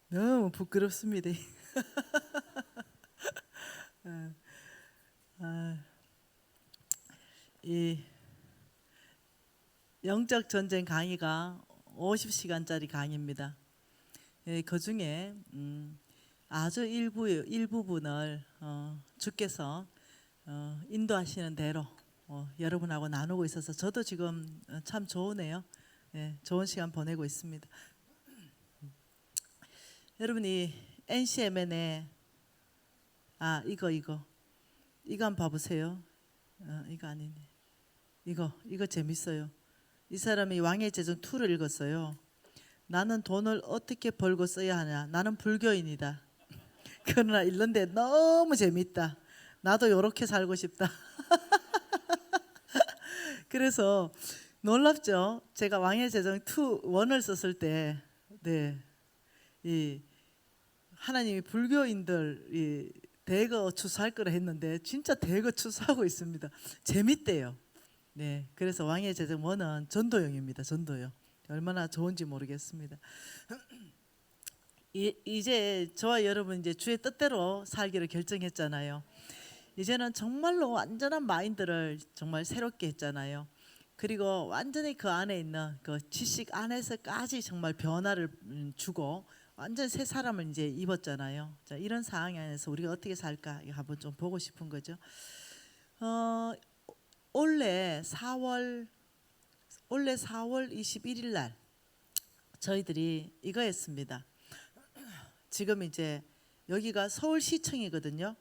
너무 부끄럽습니다. 아, 이 영적 전쟁 강의가 50시간짜리 강의입니다. 예, 그 중에 아주 일부분을 주께서 인도하시는 대로 여러분하고 나누고 있어서 저도 지금 참 좋으네요. 예, 좋은 시간 보내고 있습니다. 여러분이 NCMN에 이거 한번 봐보세요. 이거 아니네. 이거 재밌어요. 이 사람이 왕의 제정 2를 읽었어요. 나는 돈을 어떻게 벌고 써야 하냐. 나는 불교인이다. 그러나 읽는데 너무 재밌다. 나도 요렇게 살고 싶다. 그래서 놀랍죠. 제가 왕의 제정 2 원을 썼을 때, 네, 이 하나님이 불교인들 대거 추수할 거라 했는데 진짜 대거 추수하고 있습니다. 재밌대요. 네, 그래서 왕의 제정 1은 전도용입니다. 전도용. 얼마나 좋은지 모르겠습니다. 이제 저와 여러분 이제 주의 뜻대로 살기를 결정했잖아요. 이제는 정말로 완전한 마인드를 정말 새롭게 했잖아요. 그리고 완전히 그 안에 있는 그 지식 안에서까지 정말 변화를 주고 완전 새 사람을 이제 입었잖아요. 자, 이런 상황 안에서 우리가 어떻게 살까 한번 좀 보고 싶은 거죠. 어, 올해 4월 21일 날 저희들이 이거 했습니다. 지금 이제 여기가 서울시청이거든요.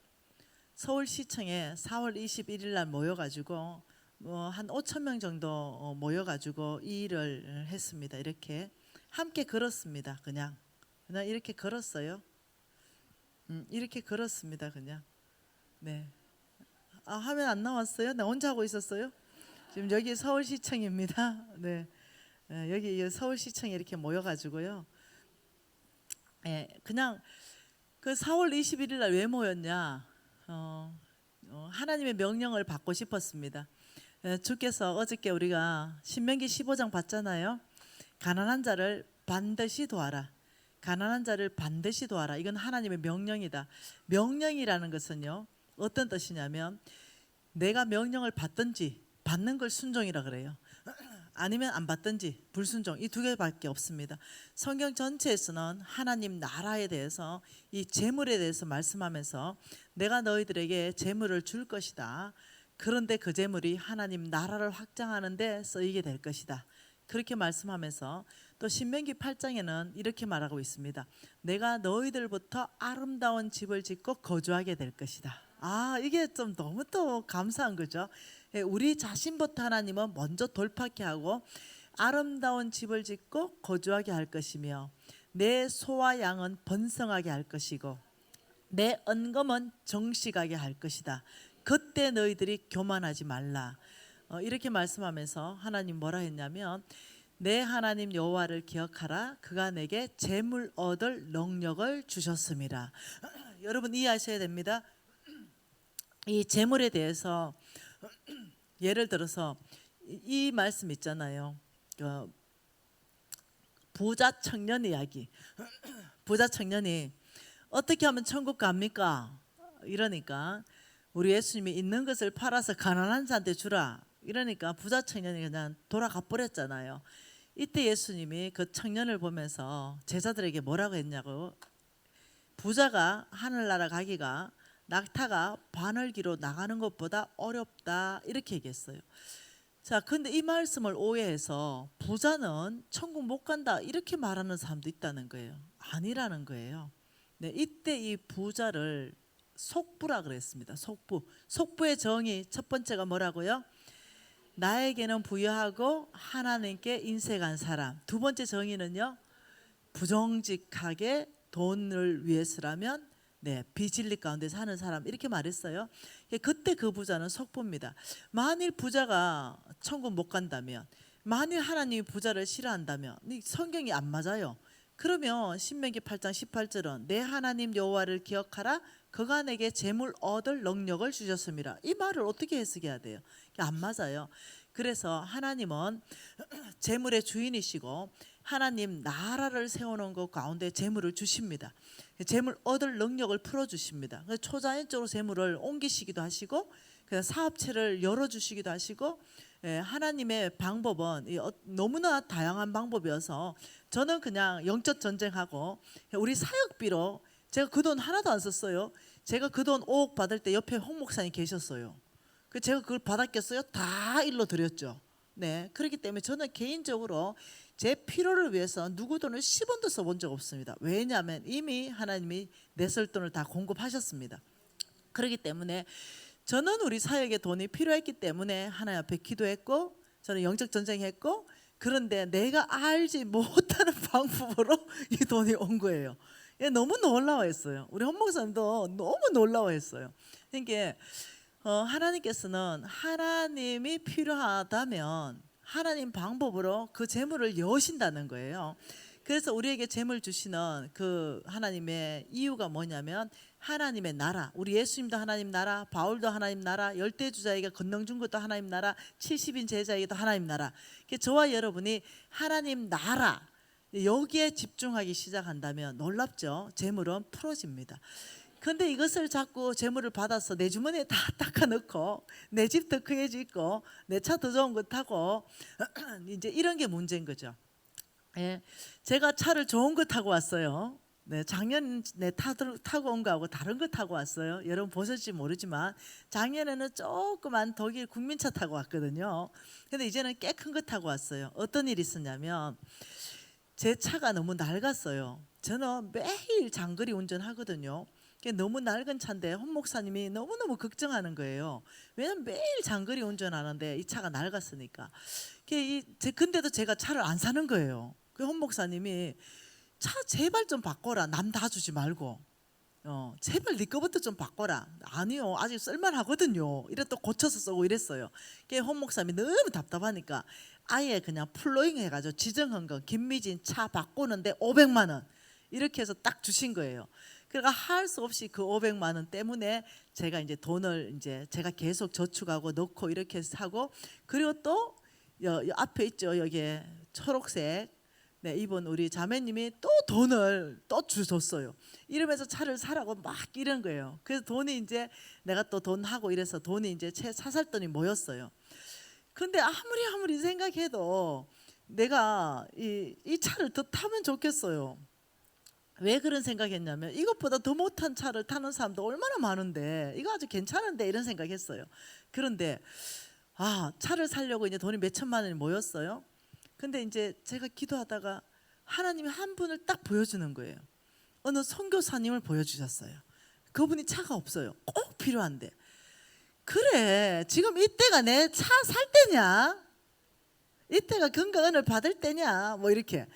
서울시청에 4월 21일 날 모여가지고 한 5천 명 정도 모여가지고 이 일을 했습니다. 이렇게 함께 걸었습니다. 그냥 이렇게 걸었어요. 이렇게 걸었습니다. 그냥. 네. 화면 안 나왔어요? 나 혼자 하고 있었어요? 지금 여기 서울시청입니다. 네. 여기 서울시청에 이렇게 모여가지고요. 그냥 그 4월 21일 날 왜 모였냐? 하나님의 명령을 받고 싶었습니다. 주께서 어저께 우리가 신명기 15장 봤잖아요. 가난한 자를 반드시 도와라. 가난한 자를 반드시 도와라. 이건 하나님의 명령이다. 명령이라는 것은요, 어떤 뜻이냐면 내가 명령을 받든지 받는 걸 순종이라 그래요. 아니면 안 받든지 불순종, 이 2개밖에 없습니다. 성경 전체에서는 하나님 나라에 대해서 이 재물에 대해서 말씀하면서 내가 너희들에게 재물을 줄 것이다. 그런데 그 재물이 하나님 나라를 확장하는 데 쓰이게 될 것이다. 그렇게 말씀하면서 또 신명기 8장에는 이렇게 말하고 있습니다. 내가 너희들부터 아름다운 집을 짓고 거주하게 될 것이다. 이게 좀 너무 또 감사한 거죠. 우리 자신부터 하나님은 먼저 돌파케 하고 아름다운 집을 짓고 거주하게 할 것이며 내 소와 양은 번성하게 할 것이고 내 언검은 정식하게 할 것이다. 그때 너희들이 교만하지 말라. 이렇게 말씀하면서 하나님 뭐라 했냐면 내 하나님 여호와를 기억하라. 그가 내게 재물 얻을 능력을 주셨습니다. 여러분 이해하셔야 됩니다. 이 재물에 대해서 예를 들어서 이 말씀 있잖아요. 부자 청년 이야기. 부자 청년이 어떻게 하면 천국 갑니까? 이러니까 우리 예수님이 있는 것을 팔아서 가난한 자한테 주라. 이러니까 부자 청년이 그냥 돌아가 버렸잖아요. 이때 예수님이 그 청년을 보면서 제자들에게 뭐라고 했냐고. 부자가 하늘나라 가기가 낙타가 바늘기로 나가는 것보다 어렵다. 이렇게 얘기했어요. 자, 근데 이 말씀을 오해해서 부자는 천국 못 간다. 이렇게 말하는 사람도 있다는 거예요. 아니라는 거예요. 네, 이때 이 부자를 속부라 그랬습니다. 속부. 속부의 정의 첫 번째가 뭐라고요? 나에게는 부여하고 하나님께 인색한 사람. 두 번째 정의는요, 부정직하게 돈을 위해서라면 비진리 가운데 사는 사람, 이렇게 말했어요. 그때 그 부자는 속부입니다. 만일 부자가 천국 못 간다면, 만일 하나님이 부자를 싫어한다면 성경이 안 맞아요. 그러면 신명기 8장 18절은 내 하나님 여호와를 기억하라. 그간에게 재물 얻을 능력을 주셨습니다. 이 말을 어떻게 해석해야 돼요? 안 맞아요. 그래서 하나님은 재물의 주인이시고 하나님 나라를 세우는 것 가운데 재물을 주십니다. 재물 얻을 능력을 풀어주십니다. 초자연적으로 재물을 옮기시기도 하시고 사업체를 열어주시기도 하시고, 하나님의 방법은 너무나 다양한 방법이어서 저는 그냥 영적 전쟁하고 우리 사역비로 제가 그 돈 하나도 안 썼어요. 제가 그 돈 5억 받을 때 옆에 홍 목사님 계셨어요. 제가 그걸 받았겠어요? 다 일로 드렸죠. 네, 그렇기 때문에 저는 개인적으로 제 필요를 위해서 누구 돈을 10원도 써본 적 없습니다. 왜냐하면 이미 하나님이 내 쓸 돈을 다 공급하셨습니다. 그렇기 때문에 저는 우리 사역에 돈이 필요했기 때문에 하나님 앞에 기도했고, 저는 영적 전쟁했고, 그런데 내가 알지 못하는 방법으로 이 돈이 온 거예요. 너무 놀라워했어요. 우리 헌 목사님도 너무 놀라워했어요. 그러니까 하나님께서는 하나님이 필요하다면 하나님 방법으로 그 재물을 여신다는 거예요. 그래서 우리에게 재물 주시는 그 하나님의 이유가 뭐냐면 하나님의 나라, 우리 예수님도 하나님 나라, 바울도 하나님 나라, 열대주자에게 권능 준 것도 하나님 나라, 70인 제자에게도 하나님 나라. 저와 여러분이 하나님 나라 여기에 집중하기 시작한다면 놀랍죠. 재물은 풀어집니다. 근데 이것을 자꾸 재물을 받아서 내 주머니에 다 닦아 넣고 내 집 더 크게 짓고 내 차 더 좋은 거 타고 이제 이런 게 문제인 거죠. 예, 제가 차를 좋은 거 타고 왔어요. 네, 작년에 타고 온 거하고 다른 거 타고 왔어요. 여러분 보셨을지 모르지만 작년에는 조그만 독일 국민차 타고 왔거든요. 근데 이제는 꽤 큰 거 타고 왔어요. 어떤 일이 있었냐면 제 차가 너무 낡았어요. 저는 매일 장거리 운전하거든요. 너무 낡은 차인데 헌 목사님이 너무너무 걱정하는 거예요. 왜냐면 매일 장거리 운전하는데 이 차가 낡았으니까. 근데도 제가 차를 안 사는 거예요. 헌 목사님이 차 제발 좀 바꿔라. 남 다 주지 말고. 제발 네 거부터 좀 바꿔라. 아니요, 아직 쓸만하거든요. 이래 또 고쳐서 쓰고 이랬어요. 헌 목사님이 너무 답답하니까 아예 그냥 플로잉 해가지고 지정한 거 김미진 차 바꾸는데 500만 원 이렇게 해서 딱 주신 거예요. 그러니까 할 수 없이 그 500만 원 때문에 제가 이제 돈을 이제 제가 계속 저축하고 넣고 이렇게 사고, 그리고 또 앞에 있죠, 여기 초록색 입은 우리 자매님이 또 돈을 또 줬어요. 이러면서 차를 사라고 막 이런 거예요. 그래서 돈이 이제 내가 또 돈 하고 이래서 돈이 이제 차 살 돈이 모였어요. 근데 아무리 생각해도 내가 이 차를 더 타면 좋겠어요. 왜 그런 생각했냐면 이것보다 더 못한 차를 타는 사람도 얼마나 많은데 이거 아주 괜찮은데 이런 생각했어요. 그런데 차를 사려고 이제 돈이 몇 천만 원이 모였어요. 근데 이제 제가 기도하다가 하나님이 한 분을 딱 보여주는 거예요. 어느 선교사님을 보여주셨어요. 그분이 차가 없어요. 꼭 필요한데. 그래, 지금 이때가 내 차 살 때냐? 이때가 건강은을 받을 때냐? 뭐 이렇게.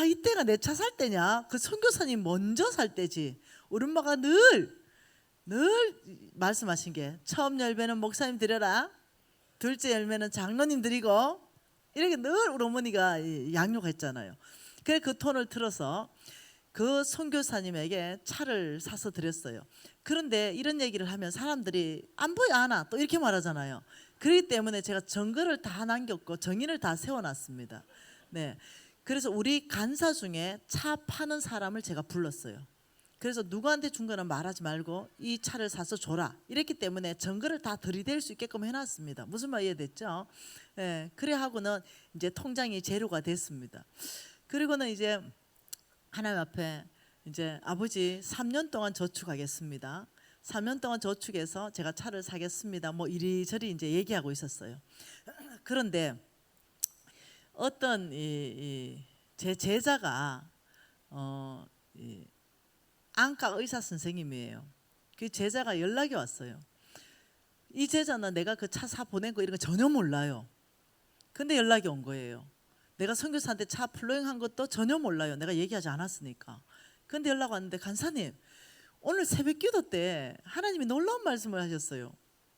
이때가 내 차 살 때냐? 그 선교사님 먼저 살 때지. 우리 엄마가 늘 말씀하신 게 처음 열매는 목사님 드려라. 둘째 열매는 장로님 드리고, 이렇게 늘 우리 어머니가 양육했잖아요. 그래서 그 톤을 틀어서 그 선교사님에게 차를 사서 드렸어요. 그런데 이런 얘기를 하면 사람들이 안 보여 하나 또 이렇게 말하잖아요. 그렇기 때문에 제가 증거를 다 남겼고 정인을 다 세워놨습니다. 네, 그래서 우리 간사 중에 차 파는 사람을 제가 불렀어요. 그래서 누구한테 준 거는 말하지 말고 이 차를 사서 줘라. 이랬기 때문에 증거를 다 들이댈 수 있게끔 해놨습니다. 무슨 말 이해됐죠? 네, 그래 하고는 이제 통장이 제로가 됐습니다. 그리고는 이제 하나님 앞에 이제 아버지 3년 동안 저축하겠습니다. 3년 동안 저축해서 제가 차를 사겠습니다. 뭐 이리저리 이제 얘기하고 있었어요. 그런데 어떤 제 제자가 안과 의사 선생님이에요. 그 제자가 연락이 왔어요. 이 제자는 내가 그 차 사 보낸 거 이런 거 전혀 몰라요. 근데 연락이 온 거예요. 내가 선교사한테 차 플로잉한 것도 전혀 몰라요. 내가 얘기하지 않았으니까. 근데 연락 왔는데 간사님 오늘 새벽기도 때 하나님이 놀라운 말씀을 하셨어요.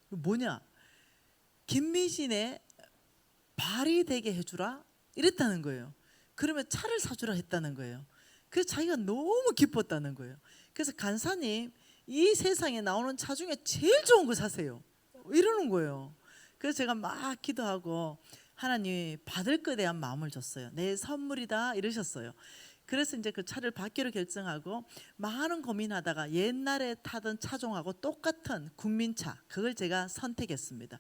뭐냐? 김미진의 발이 되게 해주라 이랬다는 거예요. 그러면 차를 사주라 했다는 거예요. 그래서 자기가 너무 기뻤다는 거예요. 그래서 간사님 이 세상에 나오는 차 중에 제일 좋은 거 사세요. 이러는 거예요. 그래서 제가 막 기도하고 하나님이 받을 것에 대한 마음을 줬어요. 내 선물이다 이러셨어요. 그래서 이제 그 차를 받기로 결정하고 많은 고민하다가 옛날에 타던 차종하고 똑같은 국민차 그걸 제가 선택했습니다.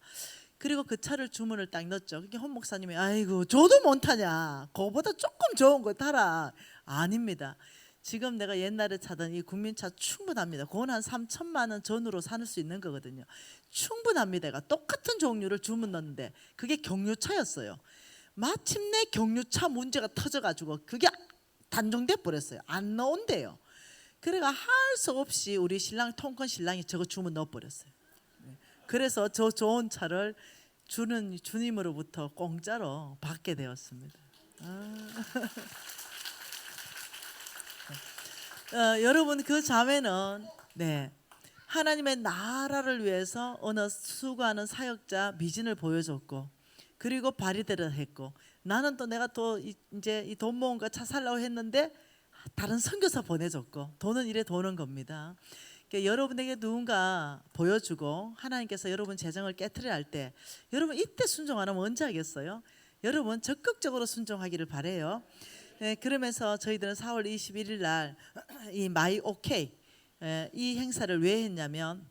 그리고 그 차를 주문을 딱 넣었죠. 그게 헌 목사님이 아이고 저도 못 타냐, 그거보다 조금 좋은 거 타라. 아닙니다. 지금 내가 옛날에 타던 이 국민차 충분합니다. 그건 한 3천만 원 전후로 살 수 있는 거거든요. 충분합니다. 내가 똑같은 종류를 주문 넣었는데 그게 경유차였어요. 마침내 경유차 문제가 터져가지고 그게 단종돼 버렸어요. 안 나온대요. 그래가 할 수 없이 우리 신랑 통큰 신랑이 저거 주문 넣어버렸어요. 그래서 저 좋은 차를 주는 주님으로부터 공짜로 받게 되었습니다. 여러분 그 자매는 하나님의 나라를 위해서 어느 수고하는 사역자 미진을 보여줬고 그리고 발휘대를 했고 나는 또 내가 또 이제 이 돈 모은가 차 살라고 했는데 다른 선교사 보내줬고 돈은 이래 도는 겁니다. 그러니까 여러분에게 누군가 보여주고 하나님께서 여러분 재정을 깨트려 할 때 여러분 이때 순종 안 하면 언제 하겠어요? 여러분 적극적으로 순종하기를 바래요. 그러면서 저희들은 4월 21일 날 이 마이 오케이 이 행사를 왜 했냐면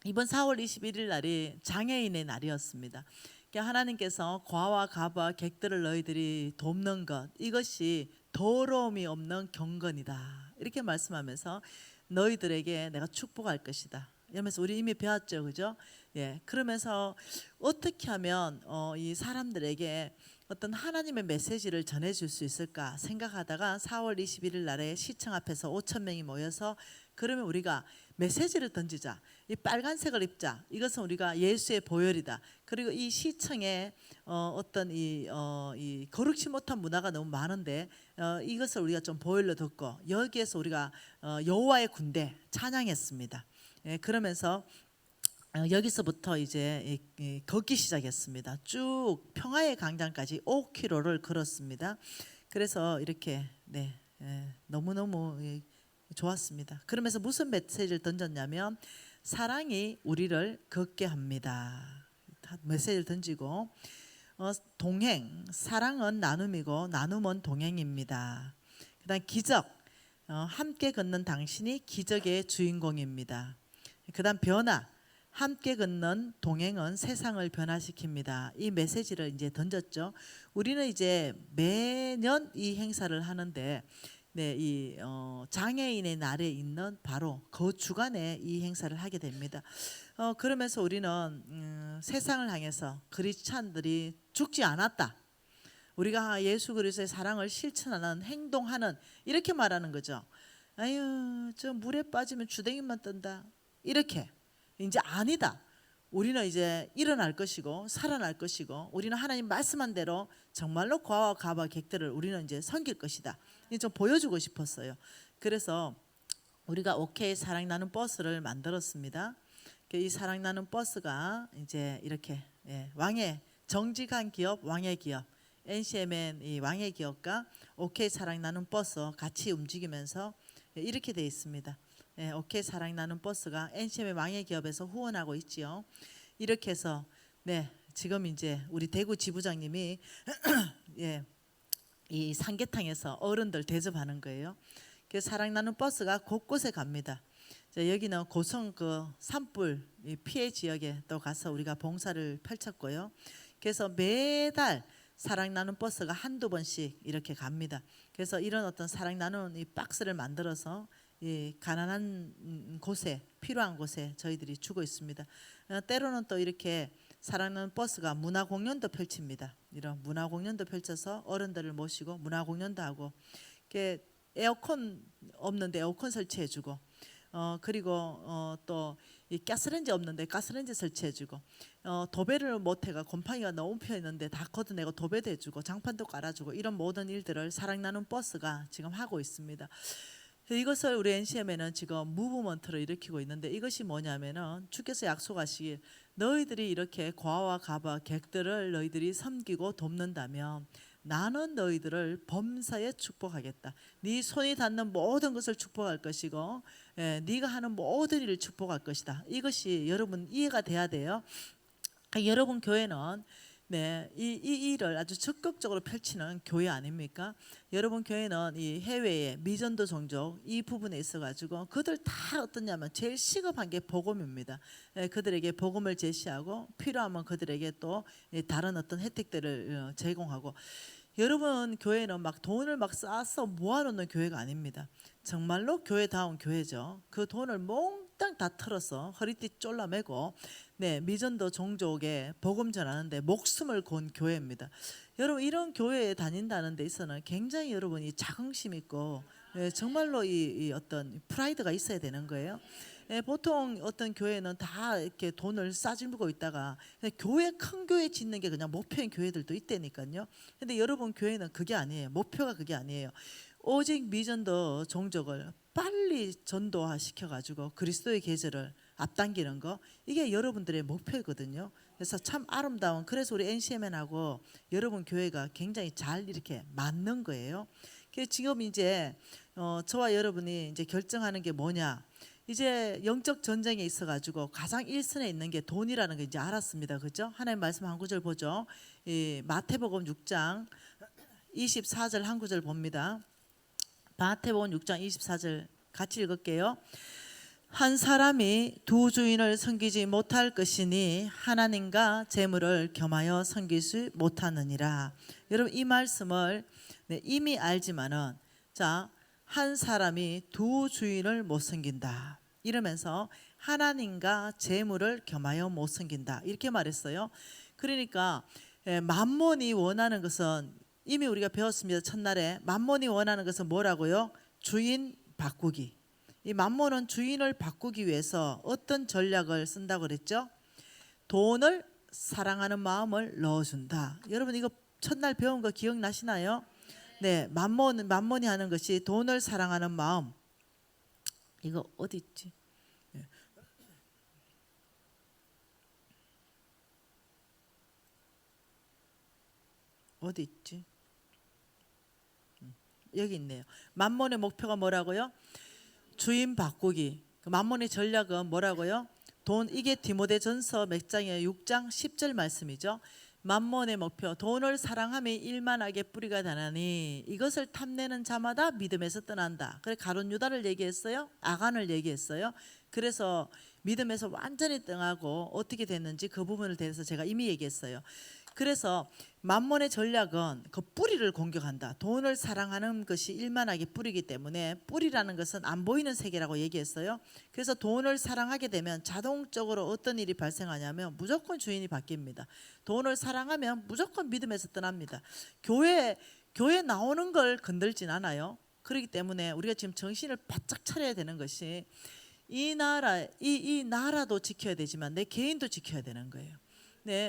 이번 4월 21일 날이 장애인의 날이었습니다. 그러니까 하나님께서 과와 가부와 객들을 너희들이 돕는 것 이것이 더러움이 없는 경건이다 이렇게 말씀하면서 너희들에게 내가 축복할 것이다 이러면서 우리 이미 배웠죠, 그죠? 그러면서 어떻게 하면 이 사람들에게 어떤 하나님의 메시지를 전해줄 수 있을까 생각하다가 4월 21일 날에 시청 앞에서 5천 명이 모여서 그러면 우리가 메시지를 던지자. 이 빨간색을 입자. 이것은 우리가 예수의 보혈이다. 그리고 이 시청에 어떤 이 거룩지 못한 문화가 너무 많은데 이것을 우리가 좀 보혈로 듣고 여기에서 우리가 여호와의 군대 찬양했습니다. 그러면서 여기서부터 이제 걷기 시작했습니다. 쭉 평화의 광장까지 5km를 걸었습니다. 그래서 이렇게 너무너무 좋았습니다. 그러면서 무슨 메시지를 던졌냐면 사랑이 우리를 걷게 합니다. 메시지를 던지고 동행, 사랑은 나눔이고 나눔은 동행입니다. 그다음 기적, 함께 걷는 당신이 기적의 주인공입니다. 그다음 변화, 함께 걷는 동행은 세상을 변화시킵니다. 이 메시지를 이제 던졌죠. 우리는 이제 매년 이 행사를 하는데 이 장애인의 날에 있는 바로 그 주간에 이 행사를 하게 됩니다. 그러면서 우리는 세상을 향해서 크리스찬들이 죽지 않았다. 우리가 예수 그리스도의 사랑을 실천하는 행동하는 이렇게 말하는 거죠. 아유 저 물에 빠지면 주댕이만 뜬다. 이렇게 이제 아니다. 우리는 이제 일어날 것이고 살아날 것이고 우리는 하나님 말씀한 대로 정말로 과와 가바 객들을 우리는 이제 섬길 것이다. 이제 좀 보여주고 싶었어요. 그래서 우리가 오케이 사랑나는 버스를 만들었습니다. 이 사랑나는 버스가 이제 이렇게 왕의 정직한 기업 왕의 기업 NCMN 이 왕의 기업과 오케이 사랑나는 버스 같이 움직이면서 이렇게 돼 있습니다. 오케이 사랑나는 버스가 NCM의 왕의 기업에서 후원하고 있지요. 이렇게 해서 지금 이제 우리 대구 지부장님이 이 삼계탕에서 어른들 대접하는 거예요. 그 사랑나는 버스가 곳곳에 갑니다. 여기는 고성 그 산불 피해 지역에 또 가서 우리가 봉사를 펼쳤고요. 그래서 매달 사랑나는 버스가 한두 번씩 이렇게 갑니다. 그래서 이런 어떤 사랑나는 이 박스를 만들어서 이 가난한 곳에 필요한 곳에 저희들이 주고 있습니다. 때로는 또 이렇게 사랑하는 버스가 문화 공연도 펼칩니다. 이런 문화 공연도 펼쳐서 어른들을 모시고 문화 공연도 하고 이렇게 에어컨 없는데 에어컨 설치해주고 그리고 또 이 가스레인지 없는데 가스레인지 설치해주고 도배를 못해가 곰팡이가 너무 피어있는데 다 걷어내고 도배도 해주고 장판도 깔아주고 이런 모든 일들을 사랑나는 버스가 지금 하고 있습니다. 이것을 우리 NCM에는 지금 무브먼트를 일으키고 있는데 이것이 뭐냐면은 주께서 약속하시길 너희들이 이렇게 과와 가바 객들을 너희들이 섬기고 돕는다면 나는 너희들을 범사에 축복하겠다. 네 손이 닿는 모든 것을 축복할 것이고 네가 하는 모든 일을 축복할 것이다. 이것이 여러분 이해가 돼야 돼요. 여러분 교회는 이 일을 아주 적극적으로 펼치는 교회 아닙니까? 여러분 교회는 이 해외의 미전도 종족 이 부분에 있어가지고 그들 다 어떠냐면 제일 시급한 게 복음입니다. 그들에게 복음을 제시하고 필요하면 그들에게 또 다른 어떤 혜택들을 제공하고 여러분 교회는 막 돈을 막 쌓아서 모아놓는 교회가 아닙니다. 정말로 교회다운 교회죠. 그 돈을 몽땅 다 털어서 허리띠 쫄라매고 미전도 종족에 복음 전하는데 목숨을 건 교회입니다. 여러분 이런 교회에 다닌다는 데 있어서는 굉장히 여러분이 자긍심 있고 정말로 이 어떤 프라이드가 있어야 되는 거예요. 보통 어떤 교회는 다 이렇게 돈을 싸질고 있다가 교회 큰 교회 짓는 게 그냥 목표인 교회들도 있다니까요. 근데 여러분 교회는 그게 아니에요. 목표가 그게 아니에요. 오직 미전도 종족을 빨리 전도화 시켜가지고 그리스도의 계절을 앞당기는 거 이게 여러분들의 목표거든요. 그래서 참 아름다운 그래서 우리 NCMN하고 여러분 교회가 굉장히 잘 이렇게 맞는 거예요. 지금 이제 저와 여러분이 이제 결정하는 게 뭐냐? 이제 영적 전쟁에 있어가지고 가장 일선에 있는 게 돈이라는 거 이제 알았습니다. 그죠? 하나님 말씀 한 구절 보죠. 이 마태복음 6장 24절 한 구절 봅니다. 마태복음 6장 24절 같이 읽을게요. 한 사람이 두 주인을 섬기지 못할 것이니 하나님과 재물을 겸하여 섬기지 못하느니라. 여러분 이 말씀을 이미 알지만은 한 사람이 두 주인을 못 섬긴다 이러면서 하나님과 재물을 겸하여 못 섬긴다 이렇게 말했어요. 그러니까 만몬이 원하는 것은 이미 우리가 배웠습니다. 첫날에 만몬이 원하는 것은 뭐라고요? 주인 바꾸기. 이 만몬은 주인을 바꾸기 위해서 어떤 전략을 쓴다고 그랬죠? 돈을 사랑하는 마음을 넣어준다. 여러분 이거 첫날 배운 거 기억나시나요? 네, 만몬이 하는 것이 돈을 사랑하는 마음. 이거 어디 있지? 네. 어디 있지? 여기 있네요. 만몬의 목표가 뭐라고요? 주인 바꾸기. 만몬의 전략은 뭐라고요? 돈 이게 디모데전서 몇 장이에요? 6장 10절 말씀이죠. 만몬의 목표 돈을 사랑함이 일만하게 뿌리가 되나니 이것을 탐내는 자마다 믿음에서 떠난다. 그래 가룟 유다를 얘기했어요. 아간을 얘기했어요. 그래서 믿음에서 완전히 떠나고 어떻게 됐는지 그 부분을 대해서 제가 이미 얘기했어요. 그래서 만몬의 전략은 그 뿌리를 공격한다. 돈을 사랑하는 것이 일만하게 뿌리기 때문에 뿌리라는 것은 안 보이는 세계라고 얘기했어요. 그래서 돈을 사랑하게 되면 자동적으로 어떤 일이 발생하냐면 무조건 주인이 바뀝니다. 돈을 사랑하면 무조건 믿음에서 떠납니다. 교회 나오는 걸 건들진 않아요. 그렇기 때문에 우리가 지금 정신을 바짝 차려야 되는 것이 이 나라도 지켜야 되지만 내 개인도 지켜야 되는 거예요.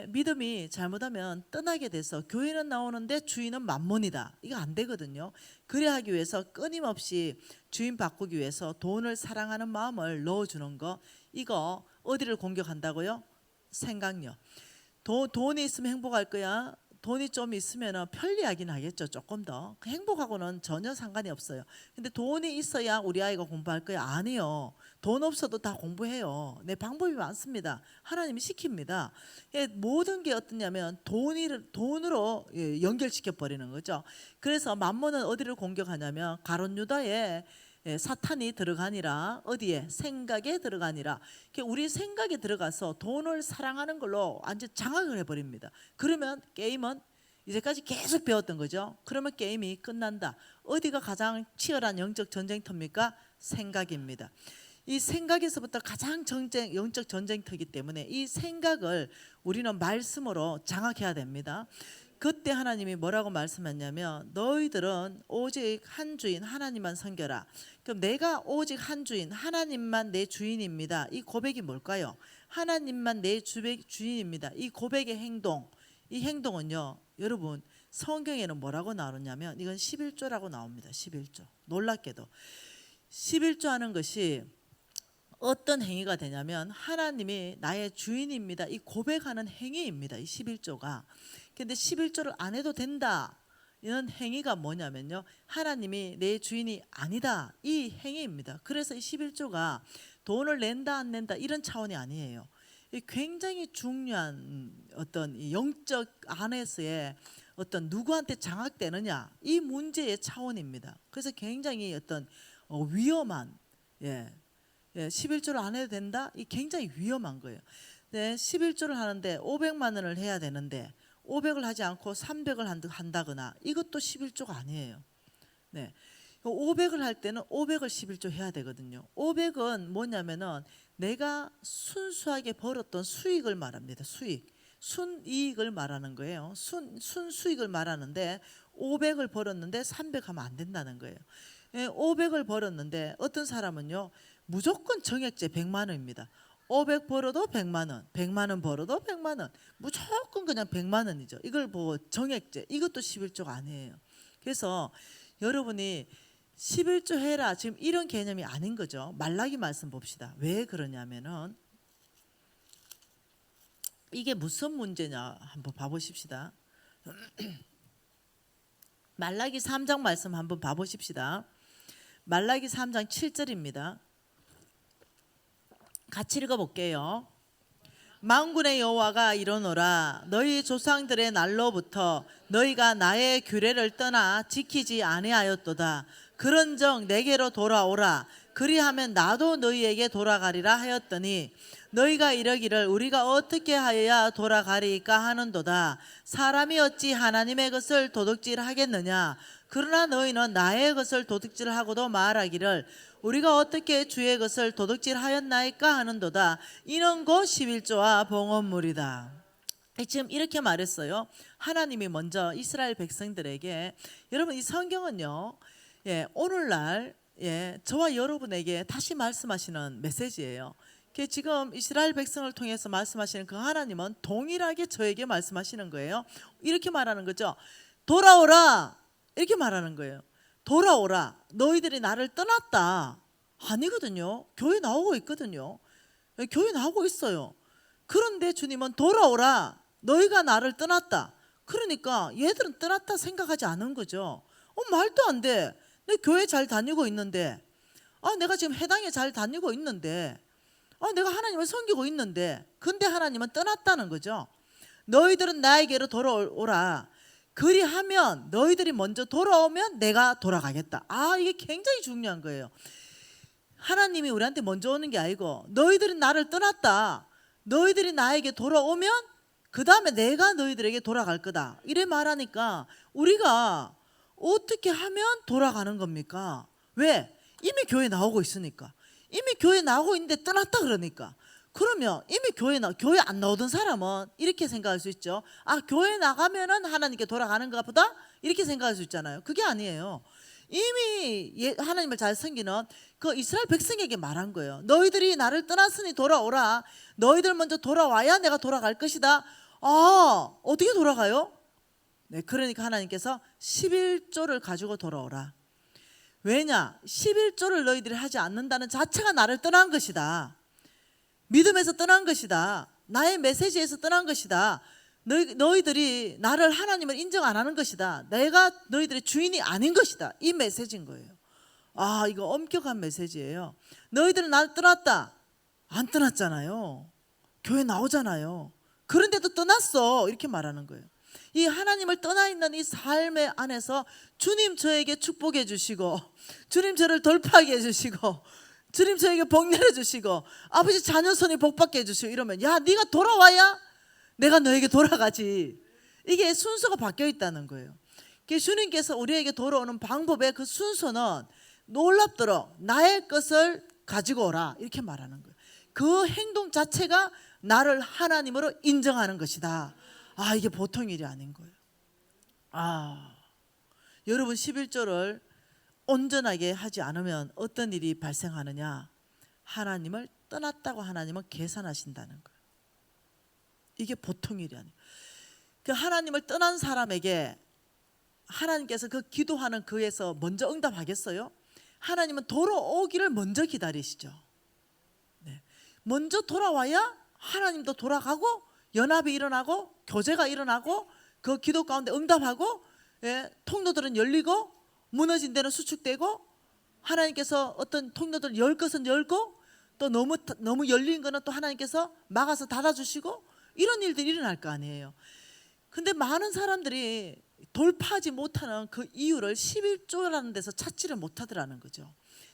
믿음이 잘못하면 떠나게 돼서 교회는 나오는데 주인은 만몬이다. 이거 안 되거든요. 그래야 하기 위해서 끊임없이 주인 바꾸기 위해서 돈을 사랑하는 마음을 넣어주는 거 이거 어디를 공격한다고요? 생각력. 돈이 있으면 행복할 거야. 돈이 좀 있으면 편리하긴 하겠죠. 조금 더. 행복하고는 전혀 상관이 없어요. 근데 돈이 있어야 우리 아이가 공부할 거야? 아니요. 돈 없어도 다 공부해요. 방법이 많습니다. 하나님이 시킵니다. 모든 게 어떠냐면 돈으로 연결시켜 버리는 거죠. 그래서 만몬은 어디를 공격하냐면 가룟 유다에 사탄이 들어가니라. 어디에? 생각에 들어가니라. 우리 생각에 들어가서 돈을 사랑하는 걸로 완전 장악을 해버립니다. 그러면 게임은 이제까지 계속 배웠던 거죠. 그러면 게임이 끝난다. 어디가 가장 치열한 영적 전쟁터입니까? 생각입니다. 이 생각에서부터 가장 영적 전쟁터이기 때문에 이 생각을 우리는 말씀으로 장악해야 됩니다. 그때 하나님이 뭐라고 말씀했냐면 너희들은 오직 한 주인 하나님만 섬겨라. 그럼 내가 오직 한 주인 하나님만 내 주인입니다. 이 고백이 뭘까요? 하나님만 내 주인입니다. 이 고백의 행동, 이 행동은요 여러분 성경에는 뭐라고 나오냐면 이건 11조라고 나옵니다. 11조. 놀랍게도 11조 하는 것이 어떤 행위가 되냐면 하나님이 나의 주인입니다. 이 고백하는 행위입니다. 이 11조가. 근데 11조를 안 해도 된다. 이런 행위가 뭐냐면요, 하나님이 내 주인이 아니다, 이 행위입니다. 그래서 이 11조가 돈을 낸다 안 낸다 이런 차원이 아니에요. 굉장히 중요한 어떤 이 영적 안에서의 어떤 누구한테 장악되느냐 이 문제의 차원입니다. 그래서 굉장히 어떤 위험한 11조를 안 해도 된다, 이 굉장히 위험한 거예요. 11조를 하는데 500만 원을 해야 되는데 500을 하지 않고 300을 한다거나 이것도 11조가 아니에요. 500을 할 때는 500을 11조 해야 되거든요. 500은 뭐냐면은 내가 순수하게 벌었던 수익을 말합니다. 순이익을 말하는 거예요. 순수익을 말하는데 500을 벌었는데 300 하면 안 된다는 거예요. 500을 벌었는데 어떤 사람은요, 무조건 정액제 100만 원입니다. 500 벌어도 100만 원, 100만 원 벌어도 100만 원, 무조건 그냥 100만 원이죠. 이걸 보고 정액제, 이것도 11조가 아니에요. 그래서 여러분이 11조 해라 지금 이런 개념이 아닌 거죠. 말라기 말씀 봅시다. 왜 그러냐면은 이게 무슨 문제냐 한번 봐보십시다. 말라기 3장 말씀 한번 봐보십시다. 말라기 3장 7절입니다. 같이 읽어볼게요. 만군의 여호와가 이르노라, 너희 조상들의 날로부터 너희가 나의 규례를 떠나 지키지 아니하였도다. 그런즉 내게로 돌아오라. 그리하면 나도 너희에게 돌아가리라 하였더니 너희가 이러기를 우리가 어떻게 하여야 돌아가리까 하는도다. 사람이 어찌 하나님의 것을 도둑질하겠느냐. 그러나 너희는 나의 것을 도둑질하고도 말하기를 우리가 어떻게 주의 것을 도둑질하였나이까 하는도다. 이는 곧 11조와 봉헌물이다. 지금 이렇게 말했어요. 하나님이 먼저 이스라엘 백성들에게, 여러분 이 성경은요, 오늘날 저와 여러분에게 다시 말씀하시는 메시지예요. 지금 이스라엘 백성을 통해서 말씀하시는 그 하나님은 동일하게 저에게 말씀하시는 거예요. 이렇게 말하는 거죠. 돌아오라, 이렇게 말하는 거예요. 돌아오라. 너희들이 나를 떠났다. 아니거든요. 교회 나오고 있거든요. 교회 나오고 있어요. 그런데 주님은 돌아오라. 너희가 나를 떠났다. 그러니까 얘들은 떠났다 생각하지 않은 거죠. 말도 안 돼. 내 교회 잘 다니고 있는데, 내가 지금 해당에 잘 다니고 있는데, 내가 하나님을 섬기고 있는데, 근데 하나님은 떠났다는 거죠. 너희들은 나에게로 돌아오라. 그리하면 너희들이 먼저 돌아오면 내가 돌아가겠다. 이게 굉장히 중요한 거예요. 하나님이 우리한테 먼저 오는 게 아니고 너희들이 나를 떠났다. 너희들이 나에게 돌아오면 그 다음에 내가 너희들에게 돌아갈 거다. 이래 말하니까 우리가 어떻게 하면 돌아가는 겁니까? 왜? 이미 교회 나오고 있으니까. 이미 교회 나오고 있는데 떠났다 그러니까. 그러면 이미 교회 안 나오던 사람은 이렇게 생각할 수 있죠. 교회 나가면은 하나님께 돌아가는 것 보다 이렇게 생각할 수 있잖아요. 그게 아니에요. 이미 하나님을 잘 섬기는 그 이스라엘 백성에게 말한 거예요. 너희들이 나를 떠났으니 돌아오라. 너희들 먼저 돌아와야 내가 돌아갈 것이다. 어떻게 돌아가요? 그러니까 하나님께서 11조를 가지고 돌아오라. 왜냐? 11조를 너희들이 하지 않는다는 자체가 나를 떠난 것이다. 믿음에서 떠난 것이다. 나의 메시지에서 떠난 것이다. 너희들이 나를 하나님을 인정 안 하는 것이다. 내가 너희들의 주인이 아닌 것이다. 이 메시지인 거예요. 이거 엄격한 메시지예요. 너희들은 나를 떠났다. 안 떠났잖아요. 교회 나오잖아요. 그런데도 떠났어. 이렇게 말하는 거예요. 이 하나님을 떠나 있는 이 삶의 안에서 주님 저에게 축복해 주시고, 주님 저를 돌파하게 해주시고, 주님 저에게 복 내려주시고, 아버지 자녀 손이 복받게 해주시고 이러면 네가 돌아와야 내가 너에게 돌아가지. 이게 순서가 바뀌어 있다는 거예요. 주님께서 우리에게 돌아오는 방법의 그 순서는 놀랍도록 나의 것을 가지고 오라 이렇게 말하는 거예요. 그 행동 자체가 나를 하나님으로 인정하는 것이다. 이게 보통 일이 아닌 거예요. 여러분 11조를 온전하게 하지 않으면 어떤 일이 발생하느냐? 하나님을 떠났다고 하나님은 계산하신다는 거예요. 이게 보통 일이 아니에요. 그 하나님을 떠난 사람에게 하나님께서 그 기도하는 그에서 먼저 응답하겠어요? 하나님은 돌아오기를 먼저 기다리시죠. 먼저 돌아와야 하나님도 돌아가고 연합이 일어나고 교제가 일어나고 그 기도 가운데 응답하고 예, 통로들은 열리고 무너진 데는 수축되고 하나님께서 어떤 통로들을 열 것은 열고 또 너무 열린 거는 또 하나님께서 막아서 닫아주시고 이런 일들이 일어날 거 아니에요. 근데 많은 사람들이 돌파하지 못하는 그 이유를 11조라는 데서 찾지를 못하더라는 거죠.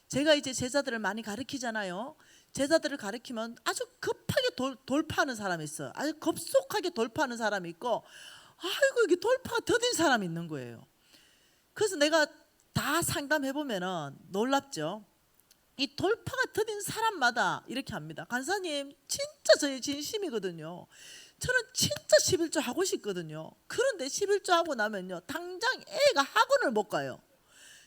제가 이제 제자들을 많이 가르치잖아요. 제자들을 가르치면 아주 급하게 돌파하는 사람이 있어요. 아주 급속하게 돌파하는 사람이 있고, 아이고 이게 돌파가 더딘 사람이 있는 거예요. 그래서 내가 다 상담해 보면은 놀랍죠. 이 돌파가 더딘 사람마다 이렇게 합니다. 간사님 진짜 저의 진심이거든요. 저는 진짜 11조 하고 싶거든요. 그런데 11조 하고 나면요 당장 애가 학원을 못 가요.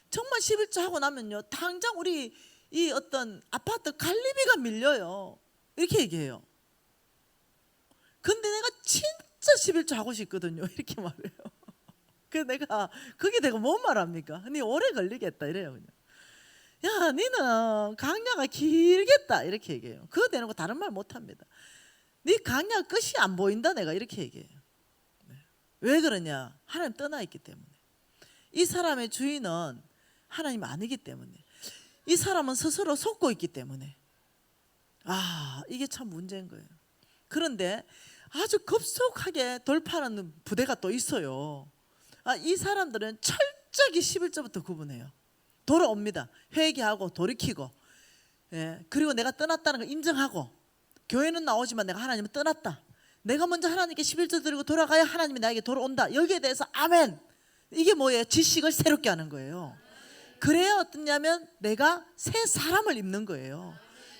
정말 11조 하고 나면요 당장 우리 이 어떤 아파트 관리비가 밀려요. 이렇게 얘기해요. 근데 내가 진짜 11조 하고 싶거든요. 이렇게 말해요. 그래서 내가 뭔 말합니까? 니 오래 걸리겠다 이래요. 그냥. 야 니는 강야가 길겠다 이렇게 얘기해요. 그거 대놓고 다른 말 못합니다. 네 강야 끝이 안 보인다 내가 이렇게 얘기해요. 왜 그러냐? 하나님 떠나 있기 때문에. 이 사람의 주인은 하나님 아니기 때문에. 이 사람은 스스로 속고 있기 때문에. 이게 참 문제인 거예요. 그런데 아주 급속하게 돌파하는 부대가 또 있어요. 이 사람들은 철저히 11조부터 구분해요. 돌아옵니다. 회개하고 돌이키고, 예, 그리고 내가 떠났다는 걸 인정하고, 교회는 나오지만 내가 하나님을 떠났다. 내가 먼저 하나님께 11조 드리고 돌아가야 하나님이 나에게 돌아온다. 여기에 대해서 아멘. 이게 뭐예요? 지식을 새롭게 하는 거예요. 그래야 어떠냐면 내가 새 사람을 입는 거예요.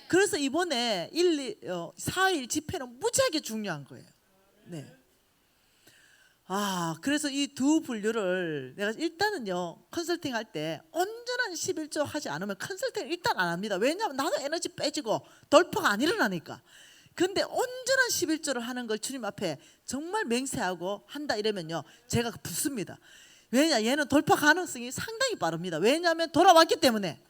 그래서 이번에 4일 집회는 무지하게 중요한 거예요. 네. 그래서 이 두 분류를 내가 일단은요 컨설팅 할 때 온전한 11조 하지 않으면 컨설팅 일단 안 합니다. 왜냐하면 나도 에너지 빼지고 돌파가 안 일어나니까. 근데 온전한 11조를 하는 걸 주님 앞에 정말 맹세하고 한다 이러면요 제가 붙습니다. 왜냐? 얘는 돌파 가능성이 상당히 빠릅니다. 왜냐하면 돌아왔기 때문에.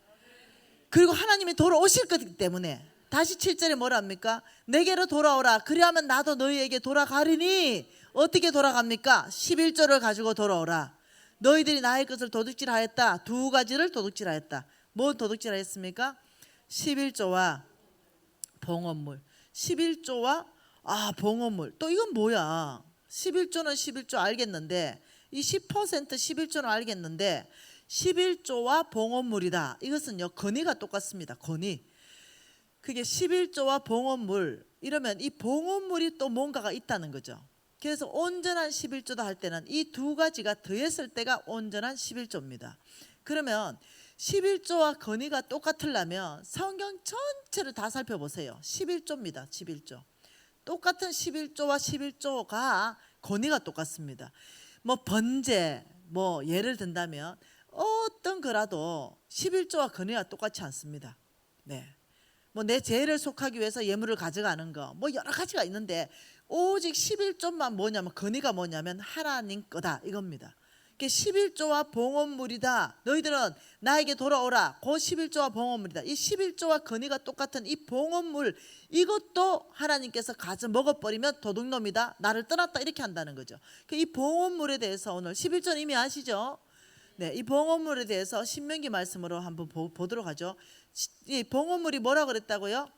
그리고 하나님이 돌아오실 거기 때문에. 다시 7절에 뭐라 합니까? 내게로 돌아오라. 그리하면 나도 너희에게 돌아가리니. 어떻게 돌아갑니까? 11조를 가지고 돌아오라. 너희들이 나의 것을 도둑질하였다. 두 가지를 도둑질하였다. 뭐 도둑질하였습니까? 11조와 봉헌물. 11조와 봉헌물. 또 이건 뭐야? 11조는 11조 알겠는데 이 10% 11조는 알겠는데 11조와 봉헌물이다. 이것은요 건의가 똑같습니다. 건의. 그게 11조와 봉헌물 이러면 이 봉헌물이 또 뭔가가 있다는 거죠. 그래서 온전한 11조다 할 때는 이 두 가지가 더했을 때가 온전한 11조입니다. 그러면 11조와 건의가 똑같으려면 성경 전체를 다 살펴보세요. 11조입니다. 11조. 똑같은 11조와 11조가 건의가 똑같습니다. 뭐 번제 뭐 예를 든다면 어떤 거라도 11조와 건의가 똑같지 않습니다. 네. 뭐 내 죄를 속하기 위해서 예물을 가져가는 거 뭐 여러 가지가 있는데 오직 11조만 뭐냐면 건의가 뭐냐면 하나님 거다 이겁니다. 11조와 봉헌물이다. 너희들은 나에게 돌아오라. 그 11조와 봉헌물이다. 이 11조와 건의가 똑같은 이 봉헌물 이것도 하나님께서 가져 먹어버리면 도둑놈이다. 나를 떠났다 이렇게 한다는 거죠. 이 봉헌물에 대해서 오늘 11조는 이미 아시죠? 네, 이 봉헌물에 대해서 신명기 말씀으로 한번 보도록 하죠. 이 봉헌물이 뭐라 그랬다고요?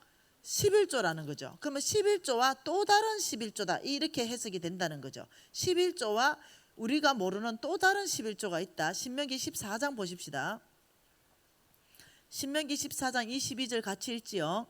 11조라는 거죠. 그러면 11조와 또 다른 11조다 이렇게 해석이 된다는 거죠. 11조와 우리가 모르는 또 다른 11조가 있다. 신명기 14장 보십시다. 신명기 14장 22절 같이 읽지요.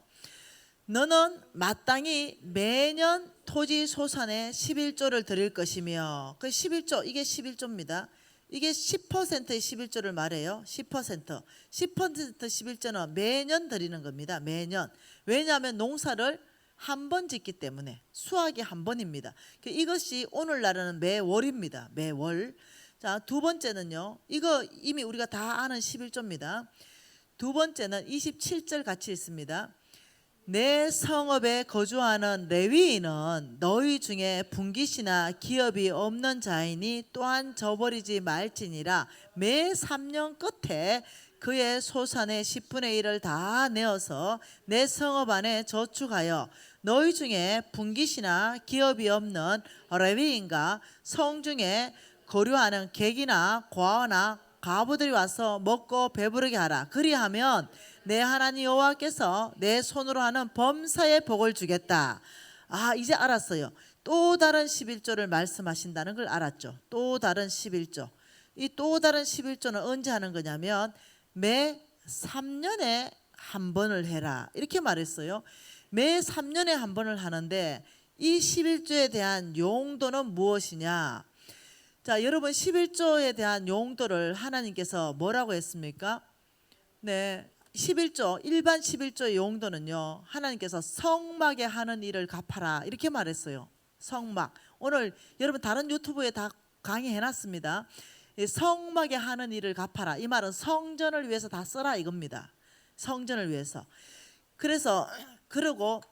너는 마땅히 매년 토지 소산의 11조를 드릴 것이며 그 11조 이게 11조입니다. 이게 10%의 11조를 말해요. 10% 11조는 매년 드리는 겁니다. 매년. 왜냐하면 농사를 한 번 짓기 때문에 수확이 한 번입니다. 이것이 오늘날은 매월입니다. 매월. 자, 두 번째는요. 이거 이미 우리가 다 아는 11조입니다. 두 번째는 27절 같이 있습니다. 내 성읍에 거주하는 레위인은 너희 중에 분깃이나 기업이 없는 자이니 또한 저버리지 말지니라. 매 3년 끝에 그의 소산의 10분의 1을 다 내어서 내 성읍 안에 저축하여 너희 중에 분깃이나 기업이 없는 레위인과 성중에 거류하는 객이나 과어나 가부들이 와서 먹고 배부르게 하라. 그리하면 내 하나님 여호와께서 내 손으로 하는 범사에 복을 주겠다. 아, 이제 알았어요. 또 다른 11조를 말씀하신다는 걸 알았죠. 또 다른 11조. 이 또 다른 11조는 언제 하는 거냐면 매 3년에 한 번을 해라. 이렇게 말했어요. 매 3년에 한 번을 하는데 이 11조에 대한 용도는 무엇이냐? 자, 여러분 11조에 대한 용도를 하나님께서 뭐라고 했습니까? 네, 11조 일반 11조의 용도는요. 하나님께서 성막에 하는 일을 갚아라 이렇게 말했어요. 성막. 오늘 여러분 다른 유튜브에 다 강의해 놨습니다. 성막에 하는 일을 갚아라. 이 말은 성전을 위해서 다 써라 이겁니다. 성전을 위해서. 그래서 그러고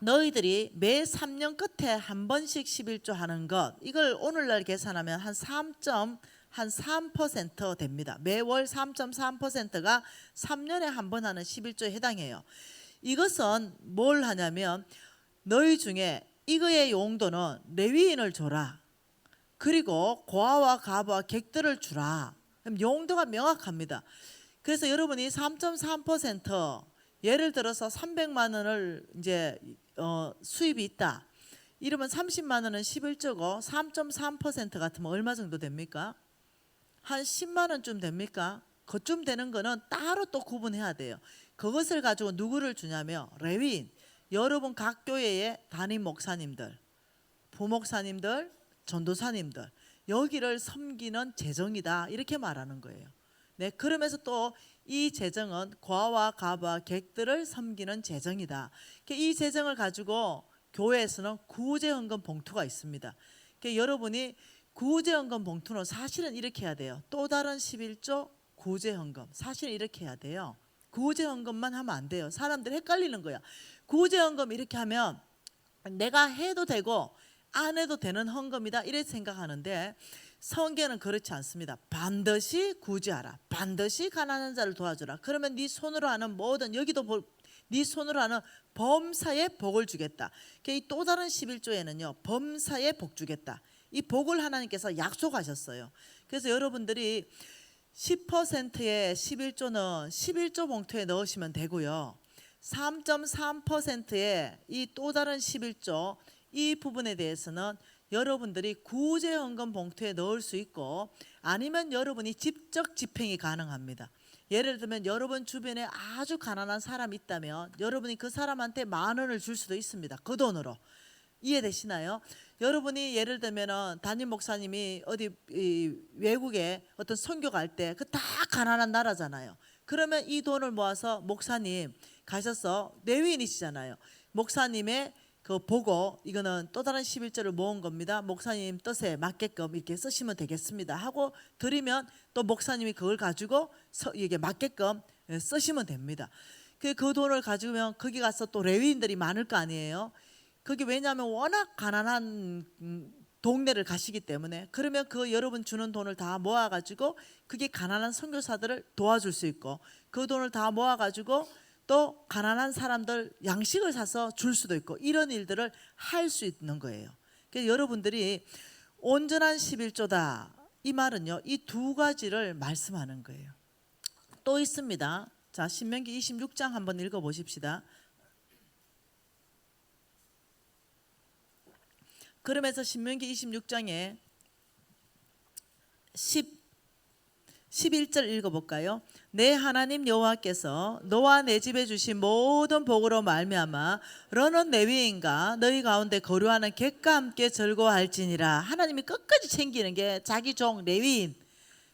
너희들이 매 3년 끝에 한 번씩 11조 하는 것, 이걸 오늘날 계산하면 한 3% 됩니다. 매월 3.3%가 3년에 한 번 하는 11조에 해당해요. 이것은 뭘 하냐면 너희 중에 이거의 용도는 레위인을 줘라. 그리고 고아와 가부와 객들을 주라. 그럼 용도가 명확합니다. 그래서 여러분이 3.3% 예를 들어서 300만 원을 이제 수입이 있다. 이러면 30만 원은 11조고 3.3% 같으면 얼마 정도 됩니까? 한 10만 원쯤 됩니까? 그쯤 되는 거는 따로 또 구분해야 돼요. 그것을 가지고 누구를 주냐면 레위인, 여러분 각 교회의 담임 목사님들, 부목사님들, 전도사님들 여기를 섬기는 재정이다 이렇게 말하는 거예요. 네, 그러면서 또 이 재정은 고아와 가부와 객들을 섬기는 재정이다. 이 재정을 가지고 교회에서는 구제헌금 봉투가 있습니다. 여러분이 구제헌금 봉투는 사실은 이렇게 해야 돼요. 또 다른 11조 구제헌금 사실은 이렇게 해야 돼요. 구제헌금만 하면 안 돼요. 사람들 헷갈리는 거야. 구제헌금 이렇게 하면 내가 해도 되고 안 해도 되는 헌금이다 이렇게 생각하는데 성경은 그렇지 않습니다. 반드시 구제하라. 반드시 가난한 자를 도와주라. 그러면 네 손으로 하는 모든 여기도 네 손으로 하는 범사에 복을 주겠다. 이 또 다른 11조에는요. 범사에 복 주겠다. 이 복을 하나님께서 약속하셨어요. 그래서 여러분들이 10%의 11조는 11조 봉투에 넣으시면 되고요. 3.3%의 이 또 다른 11조 이 부분에 대해서는 여러분들이 구제헌금 봉투에 넣을 수 있고 아니면 여러분이 직접 집행이 가능합니다. 예를 들면 여러분 주변에 아주 가난한 사람이 있다면 여러분이 그 사람한테 10,000원을 줄 수도 있습니다. 그 돈으로. 이해되시나요? 여러분이 예를 들면 담임 목사님이 어디 외국에 어떤 선교 갈 때 그 다 가난한 나라잖아요. 그러면 이 돈을 모아서 목사님 가셔서 레위인이시잖아요. 목사님의 그 보고 이거는 또 다른 11조를 모은 겁니다. 목사님 뜻에 맞게끔 이렇게 쓰시면 되겠습니다 하고 드리면 또 목사님이 그걸 가지고 이게 맞게끔 쓰시면 됩니다. 그 돈을 가지면 거기 가서 또 레위인들이 많을 거 아니에요. 그게 왜냐하면 워낙 가난한 동네를 가시기 때문에 그러면 그 여러분 주는 돈을 다 모아가지고 그게 가난한 선교사들을 도와줄 수 있고 그 돈을 다 모아가지고 또 가난한 사람들 양식을 사서 줄 수도 있고 이런 일들을 할 수 있는 거예요. 그래서 여러분들이 온전한 11조다 이 말은요 이 두 가지를 말씀하는 거예요. 또 있습니다. 자, 신명기 26장 한번 읽어보십시다. 그러면서 신명기 26장에 11절 읽어볼까요? 내 하나님 여호와께서 너와 내 집에 주신 모든 복으로 말미암아 너는 레위인과 너희 가운데 거류하는 객과 함께 즐거워할지니라. 하나님이 끝까지 챙기는 게 자기 종 레위인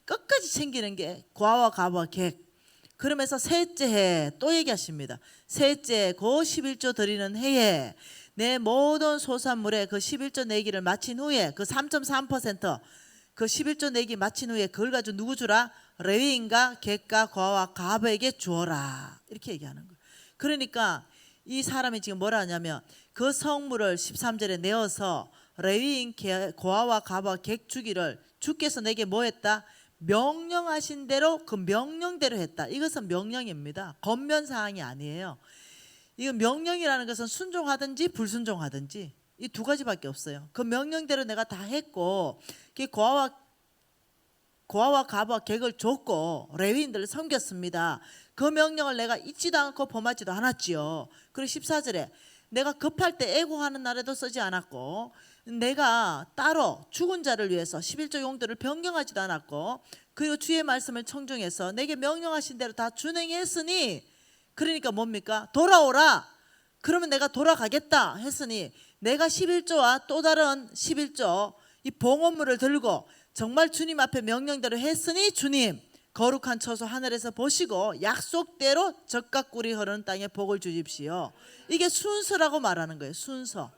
끝까지 챙기는 게 고아와 가부와 객. 그러면서 셋째 해 또 얘기하십니다. 셋째 그 11조 드리는 해에 내 모든 소산물에 그 11조 내기를 마친 후에 그 3.3% 그 11조 내기 마친 후에 그걸 가지고 누구 주라? 레위인과 객과 고아와 가부에게 주어라. 이렇게 얘기하는 거예요. 그러니까 이 사람이 지금 뭐라 하냐면 그 성물을 13절에 내어서 레위인 고아와 가부와 객 주기를 주께서 내게 뭐 했다? 명령하신 대로 그 명령대로 했다. 이것은 명령입니다. 권면사항이 아니에요. 이건 명령이라는 것은 순종하든지 불순종하든지 이 두 가지밖에 없어요. 그 명령대로 내가 다 했고 고아와 고아와 가부와 객을 줬고 레위인들을 섬겼습니다. 그 명령을 내가 잊지도 않고 범하지도 않았지요. 그리고 14절에 내가 급할 때 애고하는 날에도 쓰지 않았고 내가 따로 죽은 자를 위해서 11조 용도를 변경하지도 않았고 그리고 주의 말씀을 청중해서 내게 명령하신 대로 다 준행했으니 그러니까 뭡니까? 돌아오라. 그러면 내가 돌아가겠다 했으니 내가 11조와 또 다른 11조 이 봉헌물을 들고 정말 주님 앞에 명령대로 했으니 주님 거룩한 처소 하늘에서 보시고 약속대로 젖과 꿀이 흐르는 땅에 복을 주십시오. 이게 순서라고 말하는 거예요. 순서.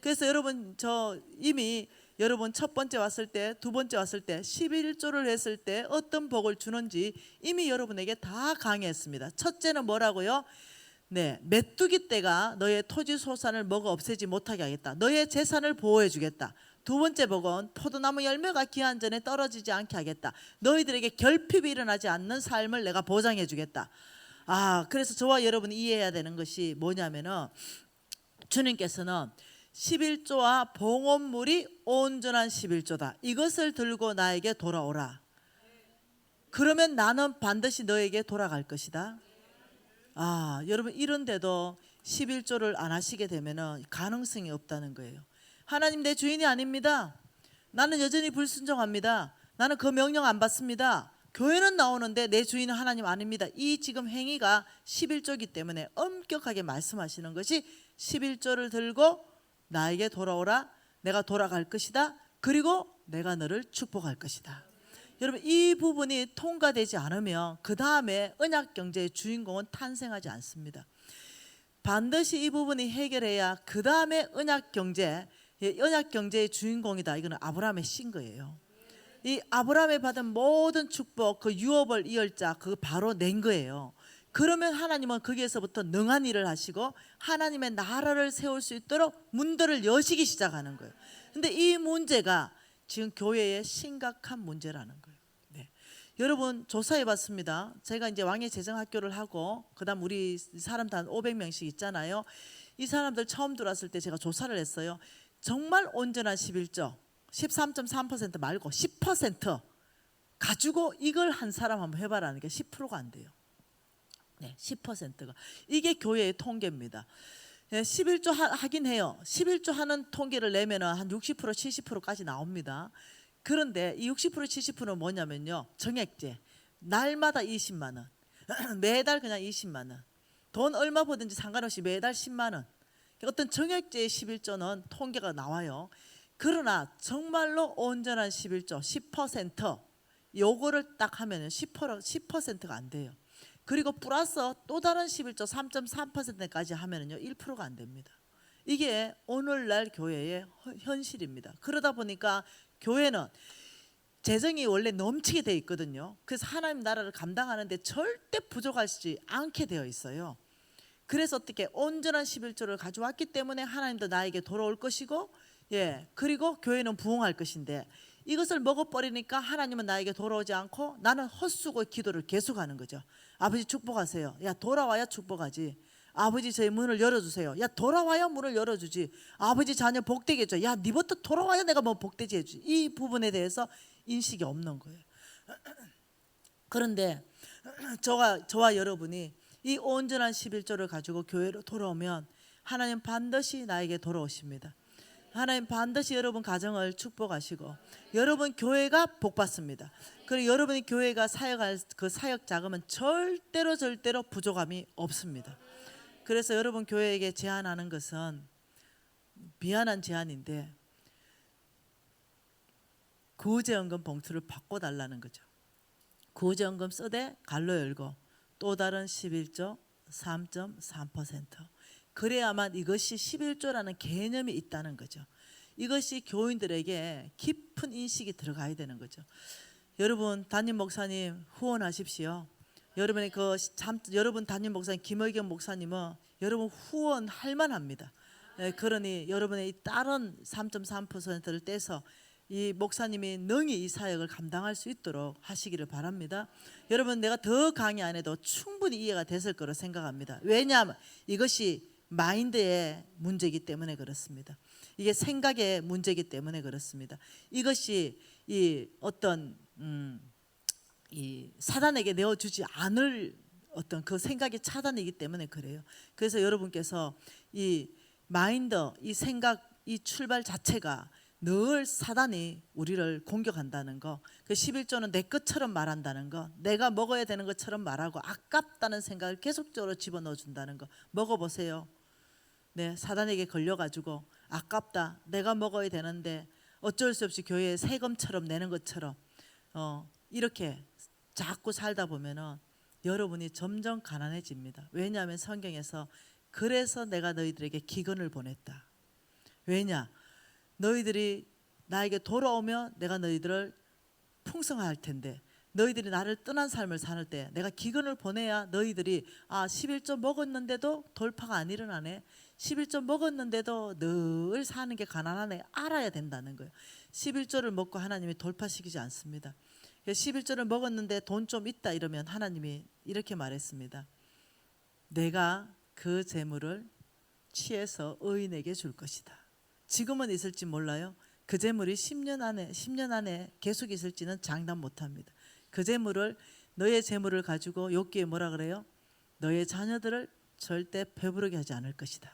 그래서 여러분 저 이미 여러분 첫 번째 왔을 때 두 번째 왔을 때 11조를 했을 때 어떤 복을 주는지 이미 여러분에게 다 강의했습니다. 첫째는 뭐라고요? 네, 메뚜기 떼가 너의 토지 소산을 먹어 없애지 못하게 하겠다. 너의 재산을 보호해 주겠다. 두 번째 복은 포도나무 열매가 기한 전에 떨어지지 않게 하겠다. 너희들에게 결핍이 일어나지 않는 삶을 내가 보장해 주겠다. 그래서 저와 여러분이 이해해야 되는 것이 뭐냐면은 주님께서는 11조와 봉헌물이 온전한 11조다. 이것을 들고 나에게 돌아오라. 그러면 나는 반드시 너에게 돌아갈 것이다. 여러분 이런데도 11조를 안 하시게 되면은 가능성이 없다는 거예요. 하나님 내 주인이 아닙니다. 나는 여전히 불순종합니다. 나는 그 명령 안 받습니다. 교회는 나오는데 내 주인은 하나님 아닙니다. 이 지금 행위가 11조이기 때문에 엄격하게 말씀하시는 것이 11조를 들고 나에게 돌아오라. 내가 돌아갈 것이다. 그리고 내가 너를 축복할 것이다. 여러분 이 부분이 통과되지 않으면 그 다음에 언약 경제의 주인공은 탄생하지 않습니다. 반드시 이 부분이 해결해야 그 다음에 언약 경제의 주인공이다. 이거는 아브라함의 신 거예요. 이 아브라함이 받은 모든 축복 그 유업을 이을 자 그거 바로 낸 거예요. 그러면 하나님은 거기에서부터 능한 일을 하시고 하나님의 나라를 세울 수 있도록 문들을 여시기 시작하는 거예요. 근데 이 문제가 지금 교회의 심각한 문제라는 거예요. 네. 여러분 조사해봤습니다. 제가 이제 왕의 재정학교를 하고 그다음 우리 사람들 한 500명씩 있잖아요. 이 사람들 처음 들어왔을 때 제가 조사를 했어요. 정말 온전한 11조 13.3% 말고 10% 가지고 이걸 한 사람 한번 해봐라는 게 10%가 안 돼요. 네, 10%가 이게 교회의 통계입니다. 11조 하긴 해요. 11조 하는 통계를 내면 한 60% 70%까지 나옵니다. 그런데 이 60% 70%는 뭐냐면요, 정액제 날마다 20만 원 매달 그냥 20만 원 돈 얼마 버든지 상관없이 매달 10만 원 어떤 정액제의 11조는 통계가 나와요. 그러나 정말로 온전한 11조 10% 요거를 딱 하면 10%가 안 돼요. 그리고 플러스 또 다른 11조 3.3%까지 하면은요 1%가 안 됩니다. 이게 오늘날 교회의 현실입니다. 그러다 보니까 교회는 재정이 원래 넘치게 돼 있거든요. 그래서 하나님 나라를 감당하는데 절대 부족하지 않게 되어 있어요. 그래서 어떻게 온전한 11조를 가져왔기 때문에 하나님도 나에게 돌아올 것이고 그리고 교회는 부흥할 것인데 이것을 먹어버리니까 하나님은 나에게 돌아오지 않고 나는 헛수고 기도를 계속하는 거죠. 아버지 축복하세요. 야 돌아와야 축복하지. 아버지 저희 문을 열어주세요. 야 돌아와야 문을 열어주지. 아버지 자녀 복되게 해줘. 야 니부터 돌아와야 내가 뭐 복되지 해주지. 이 부분에 대해서 인식이 없는 거예요. 그런데 저와 여러분이 이 온전한 11조를 가지고 교회로 돌아오면 하나님 반드시 나에게 돌아오십니다. 하나님 반드시 여러분 가정을 축복하시고 여러분 교회가 복받습니다. 그리고 여러분이 교회가 사역할 그 사역 자금은 절대로 부족함이 없습니다. 그래서 여러분 교회에게 제안하는 것은 미안한 제안인데 구제연금 봉투를 바꿔달라는 거죠. 구제연금 쓰되 갈로 열고 또 다른 11조 3.3% 그래야만 이것이 11조라는 개념이 있다는 거죠. 이것이 교인들에게 깊은 인식이 들어가야 되는 거죠. 여러분 담임 목사님 후원하십시오. 여러분 담임 목사님 김의겸 목사님은 여러분 후원할 만합니다. 그러니 여러분의 이 다른 3.3%를 떼서 이 목사님이 능히 이 사역을 감당할 수 있도록 하시기를 바랍니다. 여러분 내가 더 강의 안 해도 충분히 이해가 됐을 거로 생각합니다. 왜냐하면 이것이 마인드의 문제이기 때문에 그렇습니다. 이게 생각의 문제이기 때문에 그렇습니다. 이것이 이 어떤 이 사단에게 내어주지 않을 어떤 그 생각의 차단이기 때문에 그래요. 그래서 여러분께서 이 마인드, 이 생각, 이 출발 자체가 늘 사단이 우리를 공격한다는 거. 그 11조는 내 것처럼 말한다는 거, 내가 먹어야 되는 것처럼 말하고 아깝다는 생각을 계속적으로 집어넣어 준다는 거. 먹어보세요. 네, 사단에게 걸려가지고 아깝다, 내가 먹어야 되는데 어쩔 수 없이 교회에 세금처럼 내는 것처럼 이렇게 자꾸 살다 보면은 여러분이 점점 가난해집니다. 왜냐하면 성경에서 그래서 내가 너희들에게 기근을 보냈다. 왜냐? 너희들이 나에게 돌아오면 내가 너희들을 풍성할 텐데, 너희들이 나를 떠난 삶을 살 때 내가 기근을 보내야 너희들이 11조 먹었는데도 돌파가 안 일어나네, 11조 먹었는데도 늘 사는 게 가난하네, 알아야 된다는 거예요. 11조를 먹고 하나님이 돌파시키지 않습니다. 11조를 먹었는데 돈 좀 있다 이러면 하나님이 이렇게 말했습니다. 내가 그 재물을 취해서 의인에게 줄 것이다. 지금은 있을지 몰라요. 그 재물이 10년 안에 계속 있을지는 장담 못합니다. 그 재물을, 너의 재물을 가지고 욥기에 뭐라 그래요? 너의 자녀들을 절대 배부르게 하지 않을 것이다.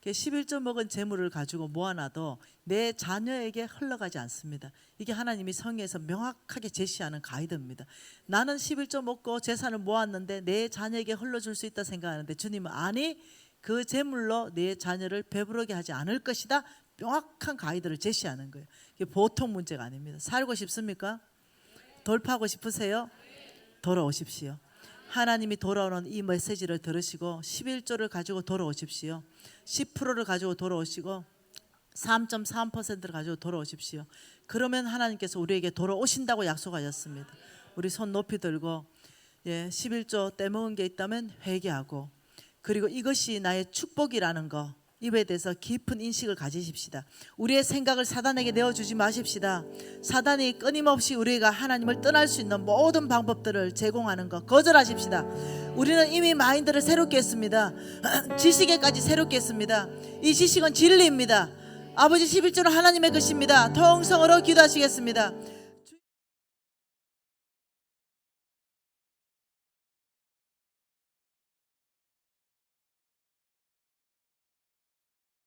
11조 먹은 재물을 가지고 모아놔도 내 자녀에게 흘러가지 않습니다. 이게 하나님이 성경에서 명확하게 제시하는 가이드입니다. 나는 11조 먹고 재산을 모았는데 내 자녀에게 흘러줄 수 있다 생각하는데 주님은 아니, 그 재물로 내 자녀를 배부르게 하지 않을 것이다. 명확한 가이드를 제시하는 거예요. 이게 보통 문제가 아닙니다. 살고 싶습니까? 돌파하고 싶으세요? 돌아오십시오. 하나님이 돌아오는 이 메시지를 들으시고 11조를 가지고 돌아오십시오. 10%를 가지고 돌아오시고 3.3%를 가지고 돌아오십시오. 그러면 하나님께서 우리에게 돌아오신다고 약속하셨습니다. 우리 손 높이 들고 11조 떼먹은 게 있다면 회개하고, 그리고 이것이 나의 축복이라는 거, 이에 대해서 깊은 인식을 가지십시다. 우리의 생각을 사단에게 내어주지 마십시다. 사단이 끊임없이 우리가 하나님을 떠날 수 있는 모든 방법들을 제공하는 것 거절하십시다. 우리는 이미 마인드를 새롭게 했습니다. 지식에까지 새롭게 했습니다. 이 지식은 진리입니다. 아버지, 11조는 하나님의 것입니다. 통성으로 기도하시겠습니다.